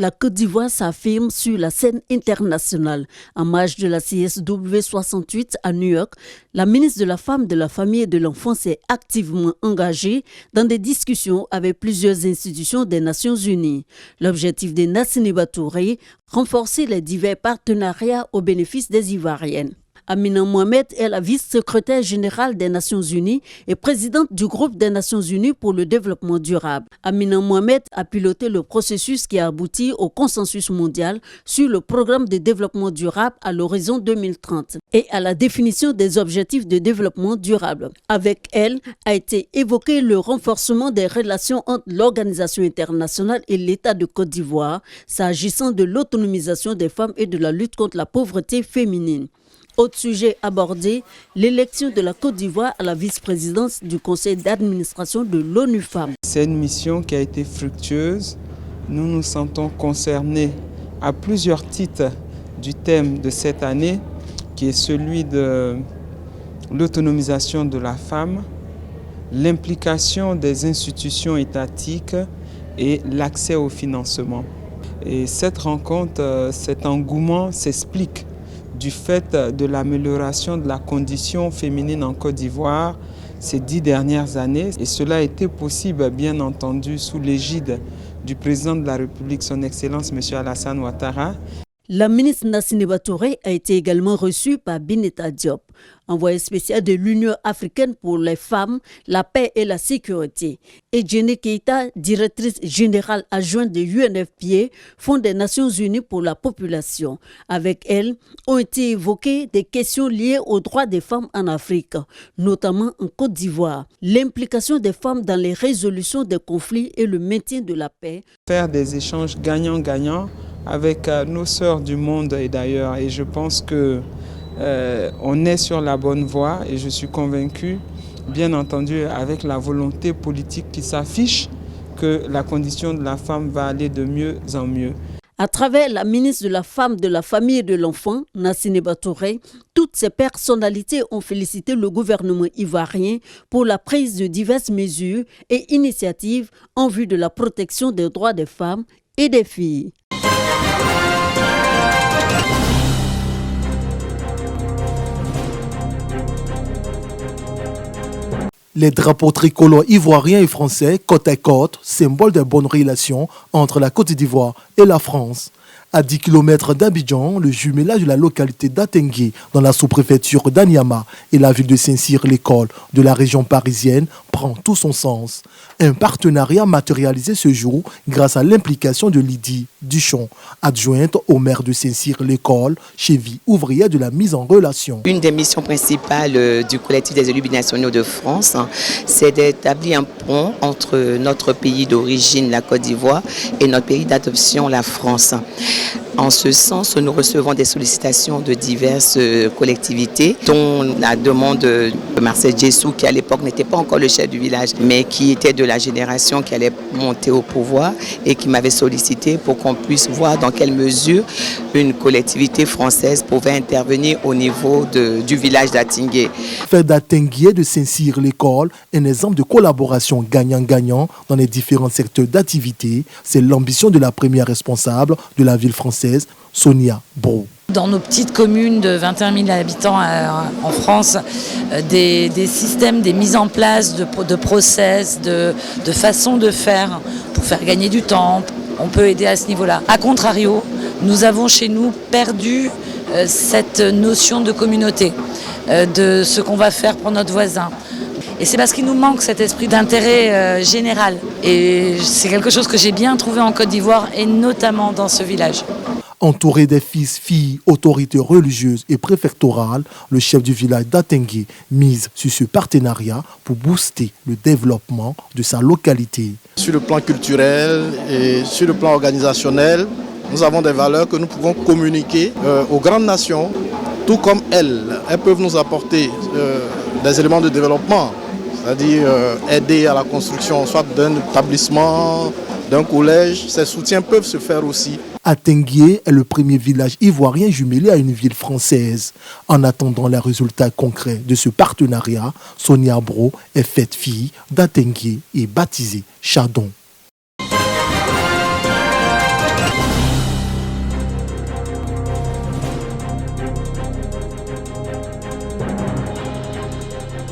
La Côte d'Ivoire s'affirme sur la scène internationale. En marge de la CSW 68 à New York, la ministre de la Femme, de la Famille et de l'Enfant s'est activement engagée dans des discussions avec plusieurs institutions des Nations Unies. L'objectif de Nassini Touré, renforcer les divers partenariats au bénéfice des Ivoiriennes. Amina Mohamed est la vice-secrétaire générale des Nations Unies et présidente du groupe des Nations Unies pour le développement durable. Amina Mohamed a piloté le processus qui a abouti au consensus mondial sur le programme de développement durable à l'horizon 2030 et à la définition des objectifs de développement durable. Avec elle a été évoqué le renforcement des relations entre l'Organisation internationale et l'État de Côte d'Ivoire, s'agissant de l'autonomisation des femmes et de la lutte contre la pauvreté féminine. Autre sujet abordé, l'élection de la Côte d'Ivoire à la vice-présidence du conseil d'administration de l'ONU Femmes. C'est une mission qui a été fructueuse. Nous nous sentons concernés à plusieurs titres du thème de cette année, qui est celui de l'autonomisation de la femme, l'implication des institutions étatiques et l'accès au financement. Et cette rencontre, cet engouement s'explique du fait de l'amélioration de la condition féminine en Côte d'Ivoire ces 10 dernières années. Et cela a été possible, bien entendu, sous l'égide du président de la République, son Excellence, M. Alassane Ouattara. La ministre Nassini Touré a été également reçue par Bineta Diop, envoyé spécial de l'Union africaine pour les femmes, la paix et la sécurité. Et Jenny Keita, directrice générale adjointe de UNFPA, Fonds des Nations Unies pour la population. Avec elle, ont été évoquées des questions liées aux droits des femmes en Afrique, notamment en Côte d'Ivoire, l'implication des femmes dans les résolutions des conflits et le maintien de la paix. Faire des échanges gagnant-gagnant avec nos sœurs du monde et d'ailleurs, et je pense que on est sur la bonne voie et je suis convaincu, bien entendu avec la volonté politique qui s'affiche, que la condition de la femme va aller de mieux en mieux. À travers la ministre de la Femme, de la Famille et de l'Enfant, Nassini Touré, toutes ces personnalités ont félicité le gouvernement ivoirien pour la prise de diverses mesures et initiatives en vue de la protection des droits des femmes et des filles. Les drapeaux tricolores ivoiriens et français, côte à côte, symbole de bonnes relations entre la Côte d'Ivoire et la France. À 10 km d'Abidjan, le jumelage de la localité d'Atengué, dans la sous-préfecture d'Anyama, et la ville de Saint-Cyr-l'École de la région parisienne, prend tout son sens. Un partenariat matérialisé ce jour grâce à l'implication de Lydie Duchon, adjointe au maire de Saint-Cyr-l'École, cheville ouvrière de la mise en relation. Une des missions principales du collectif des élus binationaux de France, c'est d'établir un pont entre notre pays d'origine, la Côte d'Ivoire, et notre pays d'adoption, la France. En ce sens, nous recevons des sollicitations de diverses collectivités, dont la demande de Marcel Djessou, qui à l'époque n'était pas encore le chef du village, mais qui était de la génération qui allait monter au pouvoir et qui m'avait sollicité pour qu'on puisse voir dans quelle mesure une collectivité française pouvait intervenir au niveau du village d'Atingué. Faire d'Atingué de Saint-Cyr-l'École un exemple de collaboration gagnant-gagnant dans les différents secteurs d'activité, c'est l'ambition de la première responsable de la ville française, Sonia Bro. Dans nos petites communes de 21 000 habitants en France, des systèmes, des mises en place de process, de façons de faire pour faire gagner du temps, on peut aider à ce niveau-là. A contrario, nous avons chez nous perdu cette notion de communauté, de ce qu'on va faire pour notre voisin. Et c'est parce qu'il nous manque cet esprit d'intérêt général. Et c'est quelque chose que j'ai bien trouvé en Côte d'Ivoire et notamment dans ce village. Entouré des fils, filles, autorités religieuses et préfectorales, le chef du village d'Atengué mise sur ce partenariat pour booster le développement de sa localité. Sur le plan culturel et sur le plan organisationnel, nous avons des valeurs que nous pouvons communiquer aux grandes nations, tout comme elles peuvent nous apporter des éléments de développement, c'est-à-dire aider à la construction soit d'un établissement, d'un collège. Ces soutiens peuvent se faire aussi. Atengué est le premier village ivoirien jumelé à une ville française. En attendant les résultats concrets de ce partenariat, Sonia Bro est faite fille d'Atengué et baptisée Chadon.